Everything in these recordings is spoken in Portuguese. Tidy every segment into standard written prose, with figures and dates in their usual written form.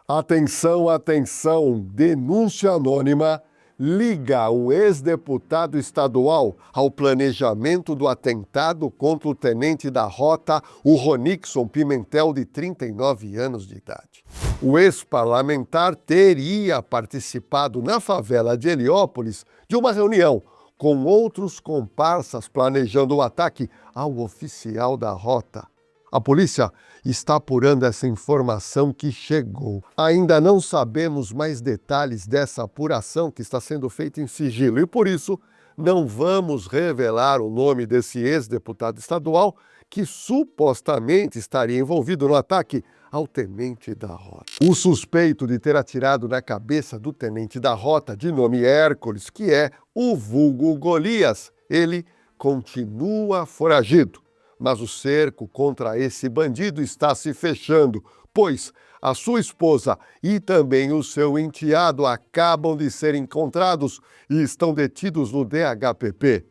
Atenção, atenção! Denúncia anônima liga um ex-deputado estadual ao planejamento do atentado contra o tenente da Rota, o Ronixon Pimentel, de 39 anos de idade. O ex-parlamentar teria participado na favela de Heliópolis de uma reunião com outros comparsas planejando o ataque ao oficial da Rota. A polícia está apurando essa informação que chegou. Ainda não sabemos mais detalhes dessa apuração que está sendo feita em sigilo e, por isso, não vamos revelar o nome desse ex-deputado estadual que supostamente estaria envolvido no ataque ao tenente da Rota. O suspeito de ter atirado na cabeça do tenente da Rota, de nome Hércules, que é o vulgo Golias, ele continua foragido. Mas o cerco contra esse bandido está se fechando, pois a sua esposa e também o seu enteado acabam de ser encontrados e estão detidos no DHPP.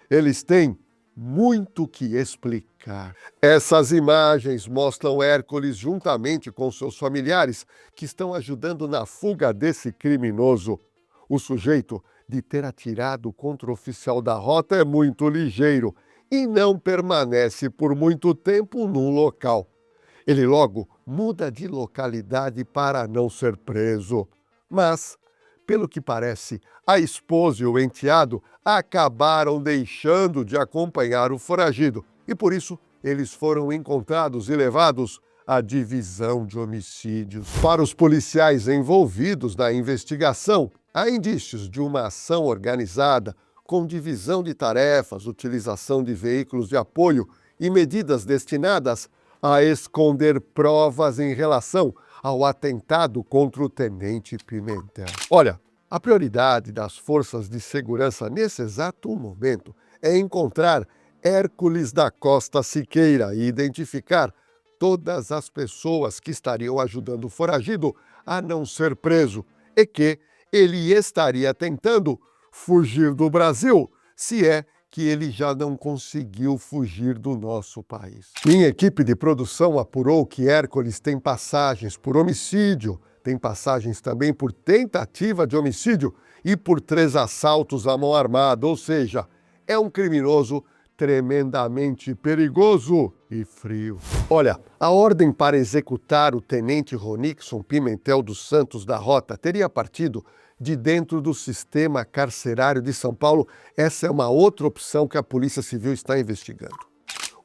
Eles têm muito que explicar. Essas imagens mostram Hércules juntamente com seus familiares que estão ajudando na fuga desse criminoso. O sujeito de ter atirado contra o oficial da Rota é muito ligeiro e não permanece por muito tempo num local. Ele logo muda de localidade para não ser preso. Mas, pelo que parece, a esposa e o enteado acabaram deixando de acompanhar o foragido e, por isso, eles foram encontrados e levados à divisão de homicídios. Para os policiais envolvidos na investigação, há indícios de uma ação organizada com divisão de tarefas, utilização de veículos de apoio e medidas destinadas a esconder provas em relação ao atentado contra o tenente Pimentel. Olha, a prioridade das forças de segurança nesse exato momento é encontrar Hércules da Costa Siqueira e identificar todas as pessoas que estariam ajudando o foragido a não ser preso e que ele estaria tentando fugir do Brasil, se é que ele já não conseguiu fugir do nosso país. Minha equipe de produção apurou que Hércules tem passagens por homicídio, tem passagens também por tentativa de homicídio e por 3 assaltos à mão armada, ou seja, é um criminoso tremendamente perigoso e frio. Olha, a ordem para executar o tenente Ronixon Pimentel dos Santos da Rota teria partido de dentro do sistema carcerário de São Paulo. Essa é uma outra opção que a Polícia Civil está investigando.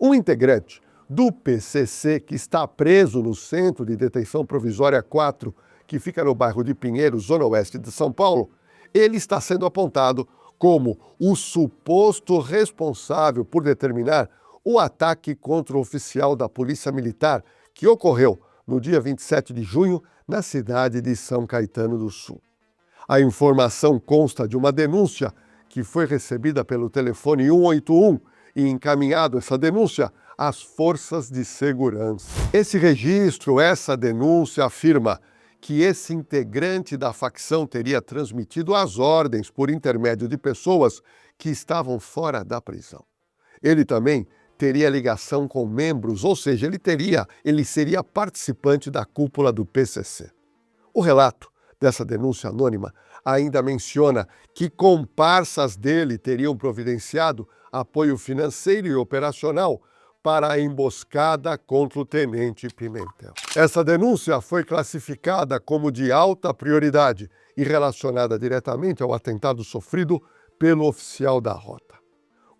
Um integrante do PCC que está preso no Centro de Detenção Provisória 4, que fica no bairro de Pinheiros, zona oeste de São Paulo, ele está sendo apontado como o suposto responsável por determinar o ataque contra o oficial da Polícia Militar que ocorreu no dia 27 de junho na cidade de São Caetano do Sul. A informação consta de uma denúncia que foi recebida pelo telefone 181 e encaminhado essa denúncia às forças de segurança. Esse registro, essa denúncia afirma que esse integrante da facção teria transmitido as ordens por intermédio de pessoas que estavam fora da prisão. Ele também teria ligação com membros, ou seja, ele seria participante da cúpula do PCC. O relato dessa denúncia anônima ainda menciona que comparsas dele teriam providenciado apoio financeiro e operacional para a emboscada contra o tenente Pimentel. Essa denúncia foi classificada como de alta prioridade e relacionada diretamente ao atentado sofrido pelo oficial da Rota.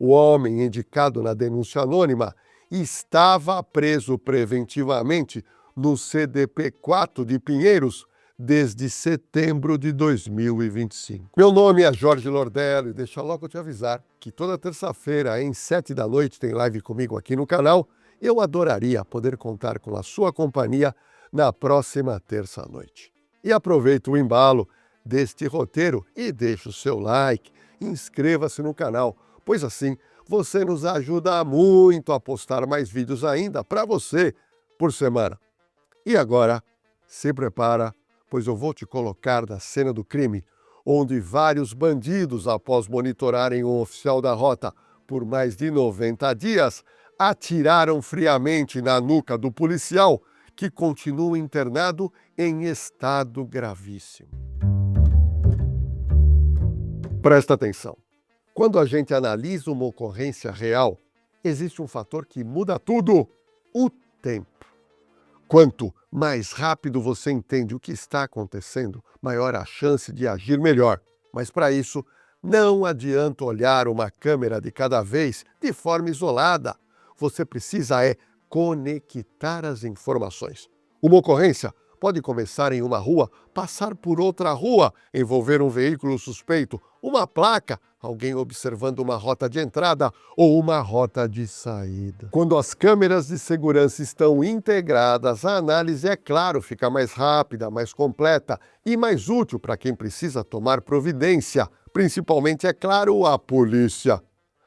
O homem indicado na denúncia anônima estava preso preventivamente no CDP-4 de Pinheiros desde setembro de 2025. Meu nome é Jorge Lordello e deixa logo eu te avisar que toda terça-feira, às 7 da noite, tem live comigo aqui no canal. Eu adoraria poder contar com a sua companhia na próxima terça-noite. E aproveita o embalo deste roteiro e deixa o seu like, inscreva-se no canal, pois assim você nos ajuda muito a postar mais vídeos ainda para você por semana. E agora, se prepara, pois eu vou te colocar na cena do crime, onde vários bandidos, após monitorarem um oficial da Rota por mais de 90 dias, atiraram friamente na nuca do policial que continua internado em estado gravíssimo. Presta atenção. Quando a gente analisa uma ocorrência real, existe um fator que muda tudo: o tempo. Quanto mais rápido você entende o que está acontecendo, maior a chance de agir melhor. Mas para isso, não adianta olhar uma câmera de cada vez de forma isolada. Você precisa conectar as informações. Uma ocorrência pode começar em uma rua, passar por outra rua, envolver um veículo suspeito, uma placa, alguém observando uma rota de entrada ou uma rota de saída. Quando as câmeras de segurança estão integradas, a análise, é claro, fica mais rápida, mais completa e mais útil para quem precisa tomar providência, principalmente, é claro, a polícia.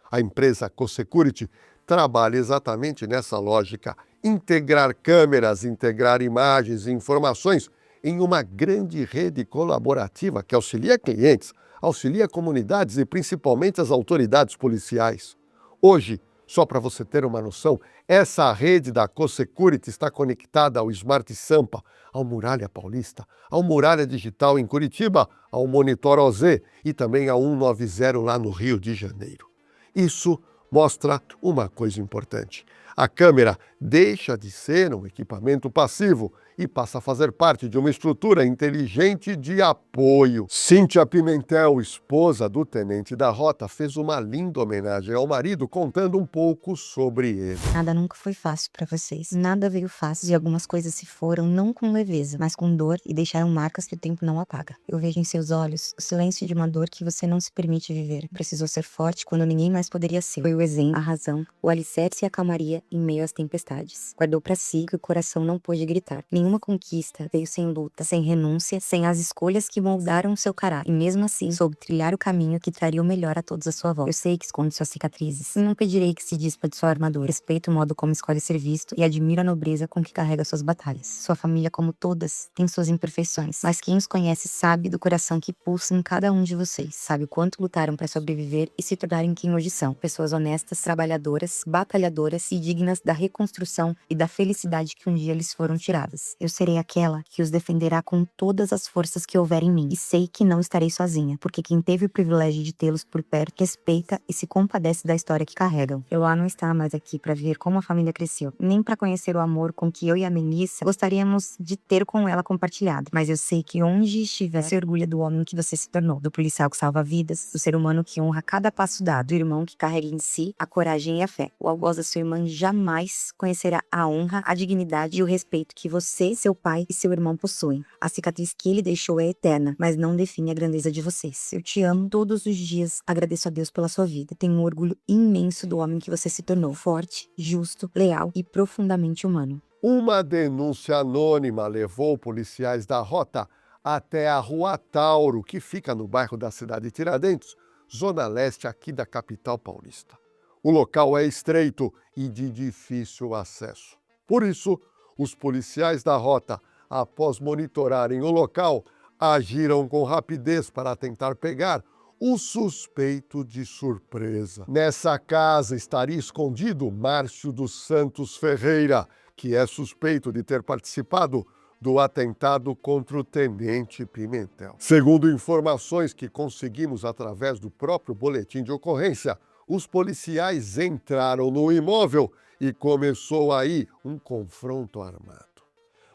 A empresa CoSecurity trabalha exatamente nessa lógica: integrar câmeras, integrar imagens e informações em uma grande rede colaborativa que auxilia clientes, auxilia comunidades e principalmente as autoridades policiais. Hoje, só para você ter uma noção, essa rede da CoSecurity está conectada ao Smart Sampa, ao Muralha Paulista, ao Muralha Digital em Curitiba, ao Monitor OZ e também ao 190 lá no Rio de Janeiro. Isso mostra uma coisa importante: a câmera deixa de ser um equipamento passivo e passa a fazer parte de uma estrutura inteligente de apoio. Cíntia Pimentel, esposa do tenente da Rota, fez uma linda homenagem ao marido, contando um pouco sobre ele. Nada nunca foi fácil pra vocês. Nada veio fácil e algumas coisas se foram não com leveza, mas com dor e deixaram marcas que o tempo não apaga. Eu vejo em seus olhos o silêncio de uma dor que você não se permite viver. Precisou ser forte quando ninguém mais poderia ser. Foi o exemplo, a razão, o alicerce e a calmaria em meio às tempestades. Guardou pra si que o coração não pôde gritar. Nenhuma conquista veio sem luta, sem renúncia, sem as escolhas que moldaram o seu caráter. E mesmo assim, soube trilhar o caminho que traria o melhor a todos à sua volta. Eu sei que esconde suas cicatrizes. E não pedirei que se dispa de sua armadura. Respeito o modo como escolhe ser visto e admiro a nobreza com que carrega suas batalhas. Sua família, como todas, tem suas imperfeições, mas quem os conhece sabe do coração que pulsa em cada um de vocês. Sabe o quanto lutaram para sobreviver e se tornarem quem hoje são. Pessoas honestas, trabalhadoras, batalhadoras e dignas da reconstrução e da felicidade que um dia lhes foram tiradas. Eu serei aquela que os defenderá com todas as forças que houver em mim. E sei que não estarei sozinha, porque quem teve o privilégio de tê-los por perto respeita e se compadece da história que carregam. Eloá não está mais aqui para ver como a família cresceu, nem para conhecer o amor com que eu e a Melissa gostaríamos de ter com ela compartilhado. Mas eu sei que onde estiver, se orgulha do homem que você se tornou, do policial que salva vidas, do ser humano que honra cada passo dado, do irmão que carrega em si a coragem e a fé. O algoz da sua irmã jamais conhecerá a honra, a dignidade e o respeito que você, seu pai e seu irmão possuem. A cicatriz que ele deixou é eterna, mas não define a grandeza de vocês. Eu te amo todos os dias, agradeço a Deus pela sua vida. Tenho um orgulho imenso do homem que você se tornou, forte, justo, leal e profundamente humano. Uma denúncia anônima levou policiais da Rota até a Rua Tauro, que fica no bairro da cidade de Tiradentes, zona leste aqui da capital paulista. O local é estreito e de difícil acesso. Por isso, os policiais da Rota, após monitorarem o local, agiram com rapidez para tentar pegar o suspeito de surpresa. Nessa casa estaria escondido Márcio dos Santos Ferreira, que é suspeito de ter participado do atentado contra o tenente Pimentel. Segundo informações que conseguimos através do próprio boletim de ocorrência, os policiais entraram no imóvel e começou aí um confronto armado.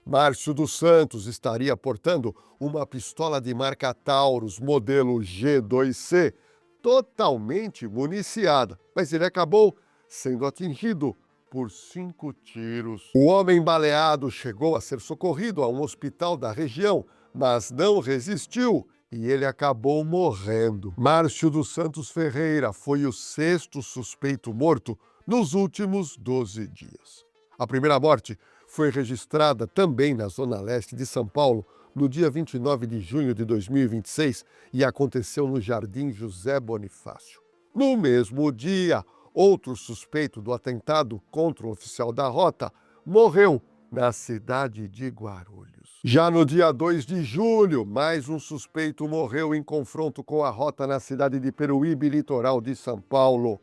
Márcio dos Santos estaria portando uma pistola de marca Taurus, modelo G2C, totalmente municiada, mas ele acabou sendo atingido por 5 tiros. O homem baleado chegou a ser socorrido a um hospital da região, mas não resistiu e ele acabou morrendo. Márcio dos Santos Ferreira foi o 6º suspeito morto nos últimos 12 dias. A primeira morte foi registrada também na zona leste de São Paulo, no dia 29 de junho de 2026, e aconteceu no Jardim José Bonifácio. No mesmo dia, outro suspeito do atentado contra o oficial da Rota morreu na cidade de Guarulhos. Já no dia 2 de julho, mais um suspeito morreu em confronto com a Rota na cidade de Peruíbe, litoral de São Paulo.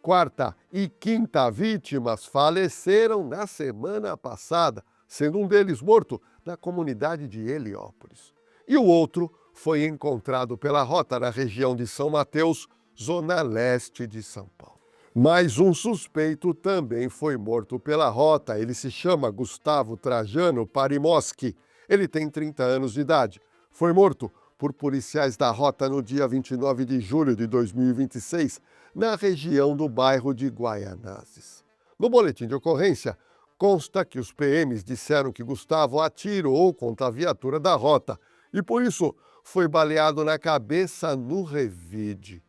Quarta e quinta vítimas faleceram na semana passada. sendo um deles morto na comunidade de Heliópolis. E o outro foi encontrado pela rota na região de São Mateus, zona leste de São Paulo. Mais um suspeito também foi morto pela rota. Ele se chama Gustavo Trajano Parimoski. Ele tem 30 anos de idade. Foi morto por policiais da rota no dia 29 de julho de 2026, na região do bairro de Guaianazes. No boletim de ocorrência, consta que os PMs disseram que Gustavo atirou contra a viatura da rota e, por isso, foi baleado na cabeça no revide.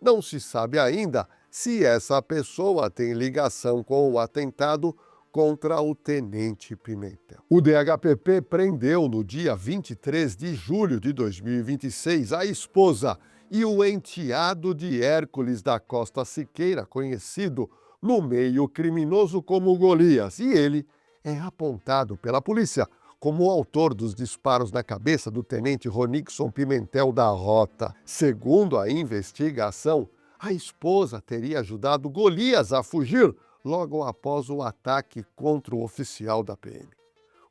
Não se sabe ainda se essa pessoa tem ligação com o atentado contra o tenente Pimentel. O DHPP prendeu no dia 23 de julho de 2026 a esposa e o enteado de Hércules da Costa Siqueira, conhecido no meio criminoso como Golias, e ele é apontado pela polícia como o autor dos disparos na cabeça do tenente Ronixon Pimentel da Rota. Segundo a investigação, a esposa teria ajudado Golias a fugir logo após o ataque contra o oficial da PM.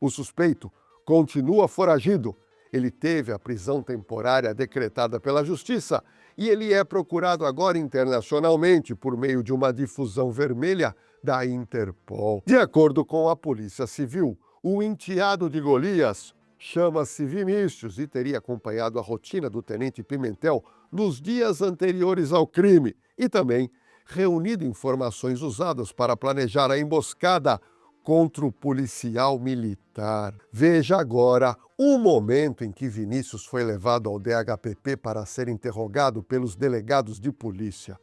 O suspeito continua foragido. Ele teve a prisão temporária decretada pela Justiça e ele é procurado agora internacionalmente por meio de uma difusão vermelha da Interpol. De acordo com a Polícia Civil, o enteado de Golias chama-se Vinícius e teria acompanhado a rotina do tenente Pimentel nos dias anteriores ao crime e também reunido informações usadas para planejar a emboscada contra o policial militar. Veja agora o momento em que Vinícius foi levado ao DHPP para ser interrogado pelos delegados de polícia.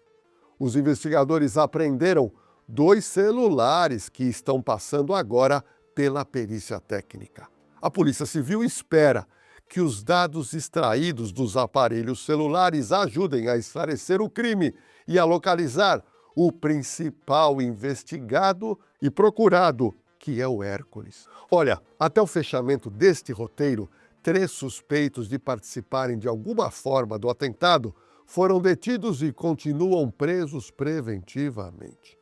Os investigadores apreenderam 2 celulares que estão passando agora pela perícia técnica. A Polícia Civil espera que os dados extraídos dos aparelhos celulares ajudem a esclarecer o crime e a localizar o principal investigado e procurado, que é o Hércules. Olha, até o fechamento deste roteiro, 3 suspeitos de participarem de alguma forma do atentado foram detidos e continuam presos preventivamente.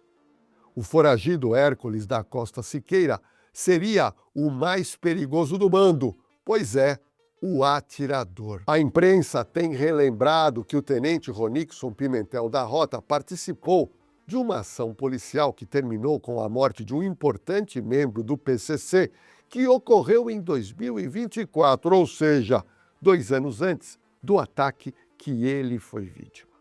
O foragido Hércules da Costa Siqueira seria o mais perigoso do bando, pois é o atirador. A imprensa tem relembrado que o tenente Ronixon Pimentel da Rota participou de uma ação policial que terminou com a morte de um importante membro do PCC, que ocorreu em 2024, ou seja, 2 anos antes do ataque que ele foi vítima.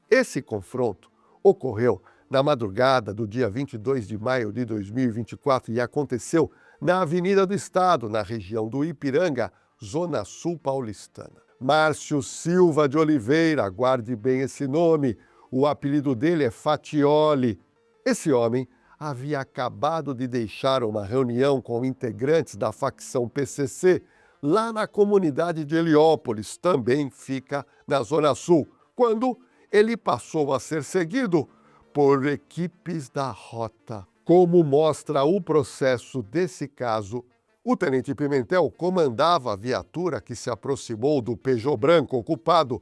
Esse confronto ocorreu na madrugada do dia 22 de maio de 2024 e aconteceu na Avenida do Estado, na região do Ipiranga, Zona Sul paulistana. Márcio Silva de Oliveira, guarde bem esse nome, o apelido dele é Fatioli. Esse homem havia acabado de deixar uma reunião com integrantes da facção PCC lá na comunidade de Heliópolis, também fica na Zona Sul, quando ele passou a ser seguido por equipes da Rota. Como mostra o processo desse caso, o tenente Pimentel comandava a viatura que se aproximou do Peugeot branco ocupado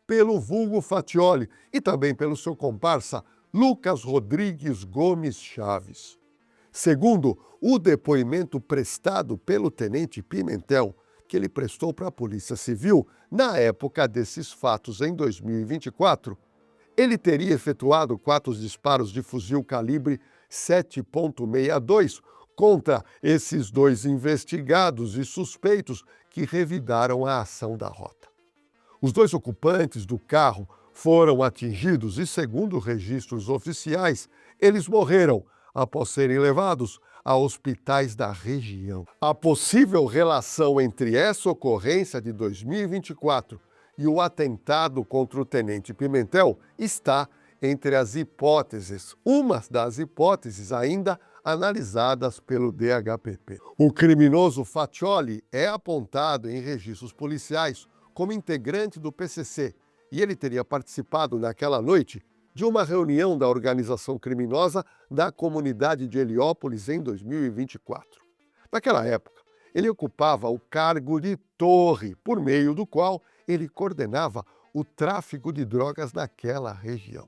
pelo vulgo Fatioli e também pelo seu comparsa Lucas Rodrigues Gomes Chaves. Segundo o depoimento prestado pelo tenente Pimentel, que ele prestou para a Polícia Civil na época desses fatos em 2024, ele teria efetuado 4 disparos de fuzil calibre 7.62 contra esses 2 investigados e suspeitos que revidaram a ação da Rota. Os 2 ocupantes do carro foram atingidos e, segundo registros oficiais, eles morreram após serem levados a hospitais da região. A possível relação entre essa ocorrência de 2024 e o atentado contra o tenente Pimentel está entre as hipóteses, uma das hipóteses ainda analisadas pelo DHPP. O criminoso Fatioli é apontado em registros policiais como integrante do PCC e ele teria participado naquela noite de uma reunião da organização criminosa da comunidade de Heliópolis em 2024. Naquela época, ele ocupava o cargo de torre, por meio do qual ele coordenava o tráfico de drogas naquela região.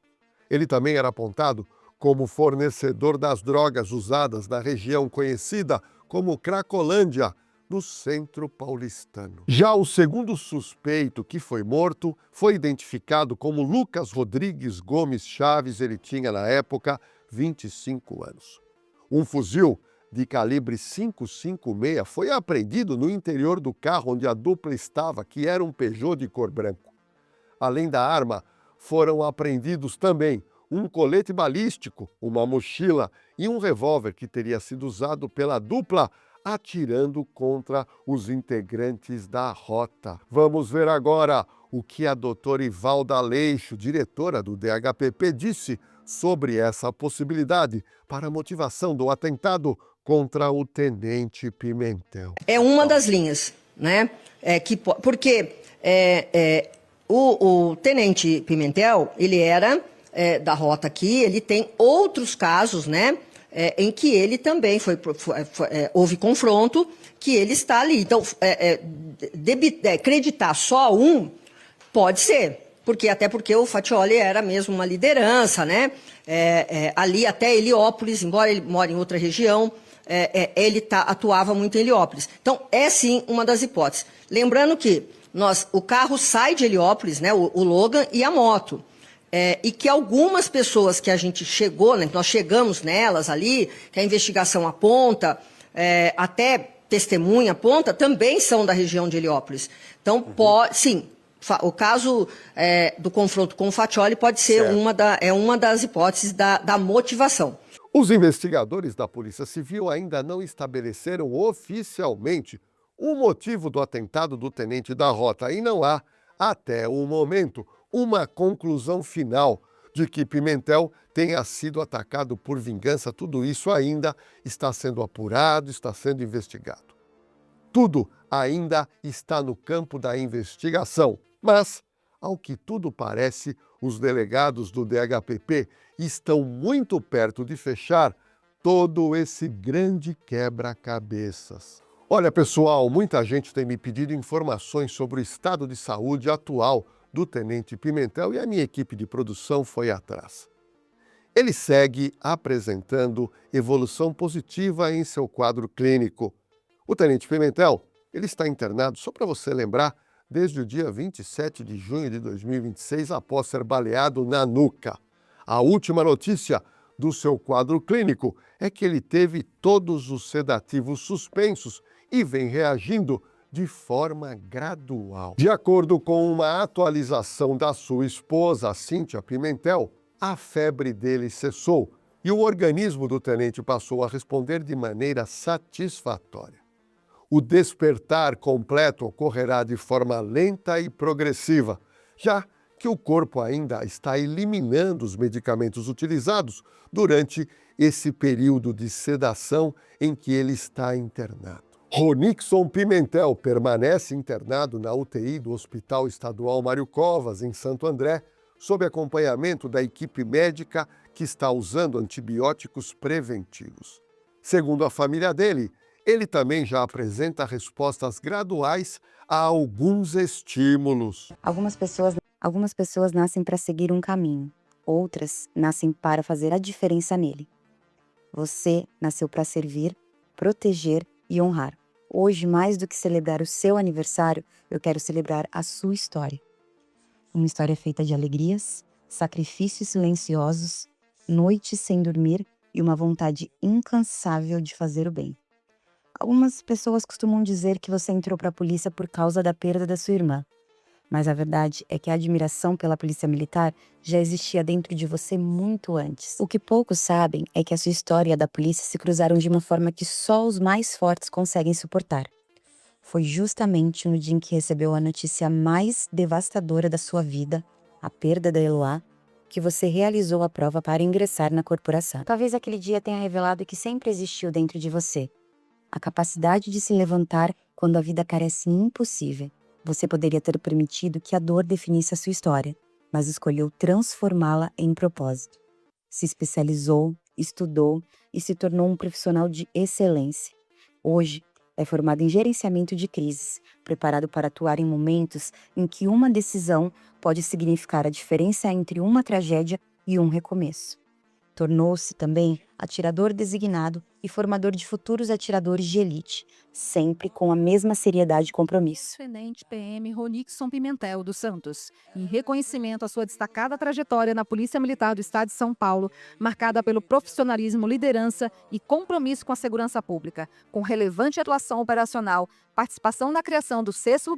Ele também era apontado como fornecedor das drogas usadas na região conhecida como Cracolândia, no centro paulistano. Já o segundo suspeito que foi morto foi identificado como Lucas Rodrigues Gomes Chaves. Ele tinha, na época, 25 anos. Um fuzil de calibre 5,56 foi apreendido no interior do carro onde a dupla estava, que era um Peugeot de cor branco. Além da arma, foram apreendidos também um colete balístico, uma mochila e um revólver que teria sido usado pela dupla atirando contra os integrantes da rota. Vamos ver agora o que a doutora Ivalda Aleixo, diretora do DHPP, disse sobre essa possibilidade para a motivação do atentado contra o tenente Pimentel. É uma das linhas, né? Porque o tenente Pimentel, ele era da rota aqui, ele tem outros casos, né? Em que ele também houve confronto, que ele está ali. Então, acreditar só um pode ser, até porque o Fatioli era mesmo uma liderança, né? Ali até Heliópolis, embora ele mora em outra região, ele atuava muito em Heliópolis. Então, é sim uma das hipóteses. Lembrando que o carro sai de Heliópolis, né? O Logan e a moto. E que algumas pessoas que a gente chegou, né, nós chegamos nelas ali, que a investigação aponta, até testemunha aponta, também são da região de Heliópolis. Então, sim, o caso do confronto com o Fatioli pode ser uma das hipóteses da motivação. Os investigadores da Polícia Civil ainda não estabeleceram oficialmente o motivo do atentado do tenente da rota e não há, até o momento, uma conclusão final de que Pimentel tenha sido atacado por vingança. Tudo isso ainda está sendo apurado, está sendo investigado. Tudo ainda está no campo da investigação, mas, ao que tudo parece, os delegados do DHPP estão muito perto de fechar todo esse grande quebra-cabeças. Olha, pessoal, muita gente tem me pedido informações sobre o estado de saúde atual do tenente Pimentel e a minha equipe de produção foi atrás. Ele segue apresentando evolução positiva em seu quadro clínico. O tenente Pimentel, ele está internado, só para você lembrar, desde o dia 27 de junho de 2026, após ser baleado na nuca. A última notícia do seu quadro clínico é que ele teve todos os sedativos suspensos e vem reagindo de forma gradual. De acordo com uma atualização da sua esposa, Cíntia Pimentel, a febre dele cessou e o organismo do tenente passou a responder de maneira satisfatória. O despertar completo ocorrerá de forma lenta e progressiva, já que o corpo ainda está eliminando os medicamentos utilizados durante esse período de sedação em que ele está internado. Ronixon Pimentel permanece internado na UTI do Hospital Estadual Mário Covas, em Santo André, sob acompanhamento da equipe médica que está usando antibióticos preventivos. Segundo a família dele, ele também já apresenta respostas graduais a alguns estímulos. Algumas pessoas nascem para seguir um caminho, outras nascem para fazer a diferença nele. Você nasceu para servir, proteger e honrar. Hoje, mais do que celebrar o seu aniversário, eu quero celebrar a sua história. Uma história feita de alegrias, sacrifícios silenciosos, noites sem dormir e uma vontade incansável de fazer o bem. Algumas pessoas costumam dizer que você entrou para a polícia por causa da perda da sua irmã. Mas a verdade é que a admiração pela polícia militar já existia dentro de você muito antes. O que poucos sabem é que a sua história e a da polícia se cruzaram de uma forma que só os mais fortes conseguem suportar. Foi justamente no dia em que recebeu a notícia mais devastadora da sua vida, a perda da Eloá, que você realizou a prova para ingressar na corporação. Talvez aquele dia tenha revelado que sempre existiu dentro de você a capacidade de se levantar quando a vida parece impossível. Você poderia ter permitido que a dor definisse a sua história, mas escolheu transformá-la em propósito. Se especializou, estudou e se tornou um profissional de excelência. Hoje, é formado em gerenciamento de crises, preparado para atuar em momentos em que uma decisão pode significar a diferença entre uma tragédia e um recomeço. Tornou-se também atirador designado e formador de futuros atiradores de elite, sempre com a mesma seriedade e compromisso. Tenente PM Ronixon Pimentel dos Santos, em reconhecimento à sua destacada trajetória na Polícia Militar do Estado de São Paulo, marcada pelo profissionalismo, liderança e compromisso com a segurança pública, com relevante atuação operacional, participação na criação do 6º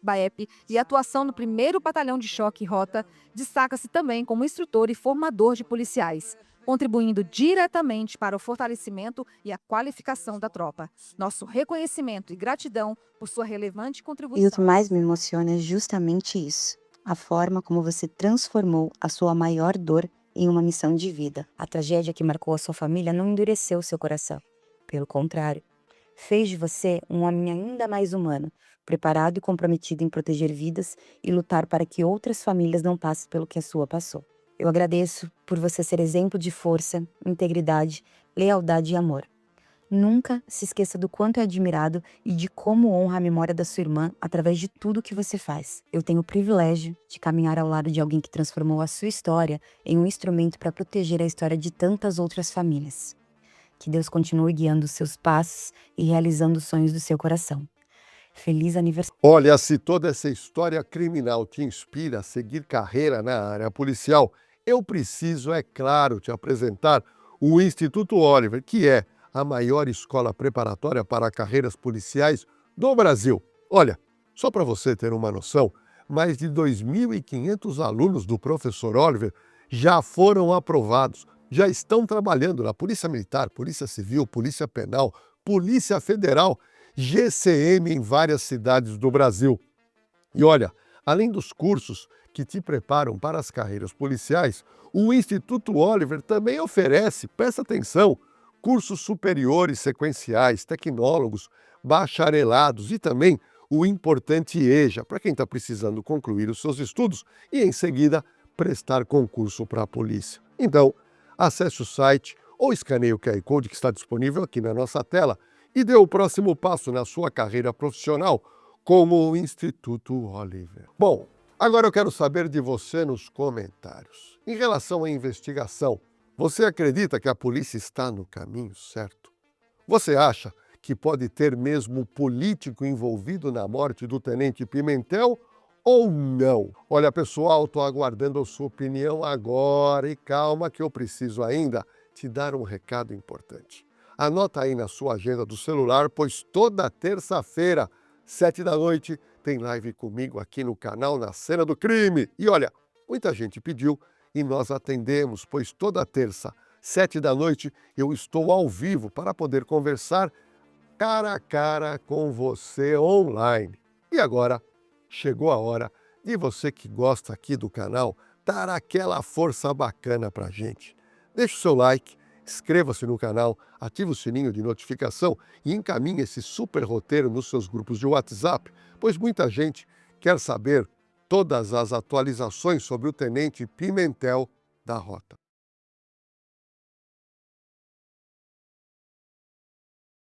BAEP e atuação no 1º Batalhão de Choque e Rota, destaca-se também como instrutor e formador de policiais, contribuindo diretamente para o fortalecimento e a qualificação da tropa. Nosso reconhecimento e gratidão por sua relevante E o contribuição. que mais me emociona é justamente isso. A forma como você transformou a sua maior dor em uma missão de vida. A tragédia que marcou a sua família não endureceu seu coração. Pelo contrário, fez de você um homem ainda mais humano, preparado e comprometido em proteger vidas e lutar para que outras famílias não passem pelo que a sua passou. Eu agradeço por você ser exemplo de força, integridade, lealdade e amor. Nunca se esqueça do quanto é admirado e de como honra a memória da sua irmã através de tudo que você faz. Eu tenho o privilégio de caminhar ao lado de alguém que transformou a sua história em um instrumento para proteger a história de tantas outras famílias. Que Deus continue guiando os seus passos e realizando os sonhos do seu coração. Feliz aniversário. Olha, se toda essa história criminal te inspira a seguir carreira na área policial, eu preciso, é claro, te apresentar o Instituto Oliver, que é a maior escola preparatória para carreiras policiais do Brasil. Olha, só para você ter uma noção, mais de 2.500 alunos do professor Oliver já foram aprovados, já estão trabalhando na Polícia Militar, Polícia Civil, Polícia Penal, Polícia Federal, GCM em várias cidades do Brasil. E olha, além dos cursos que te preparam para as carreiras policiais, o Instituto Oliver também oferece, presta atenção, cursos superiores sequenciais, tecnólogos, bacharelados e também o importante EJA, para quem está precisando concluir os seus estudos e, em seguida, prestar concurso para a polícia. Então, acesse o site ou escaneie o QR Code que está disponível aqui na nossa tela e dê o próximo passo na sua carreira profissional como o Instituto Oliver. Bom, agora eu quero saber de você nos comentários. Em relação à investigação, você acredita que a polícia está no caminho certo? Você acha que pode ter mesmo político envolvido na morte do Tenente Pimentel ou não? Olha, pessoal, estou aguardando a sua opinião agora e calma que eu preciso ainda te dar um recado importante. Anota aí na sua agenda do celular, pois toda terça-feira, 19h, tem live comigo aqui no canal Na Cena do Crime. E olha, muita gente pediu e nós atendemos, pois toda terça, 19h, eu estou ao vivo para poder conversar cara a cara com você online. E agora, chegou a hora de você que gosta aqui do canal dar aquela força bacana pra gente. Deixe o seu like, inscreva-se no canal, ative o sininho de notificação e encaminhe esse super roteiro nos seus grupos de WhatsApp, pois muita gente quer saber todas as atualizações sobre o Tenente Pimentel da Rota.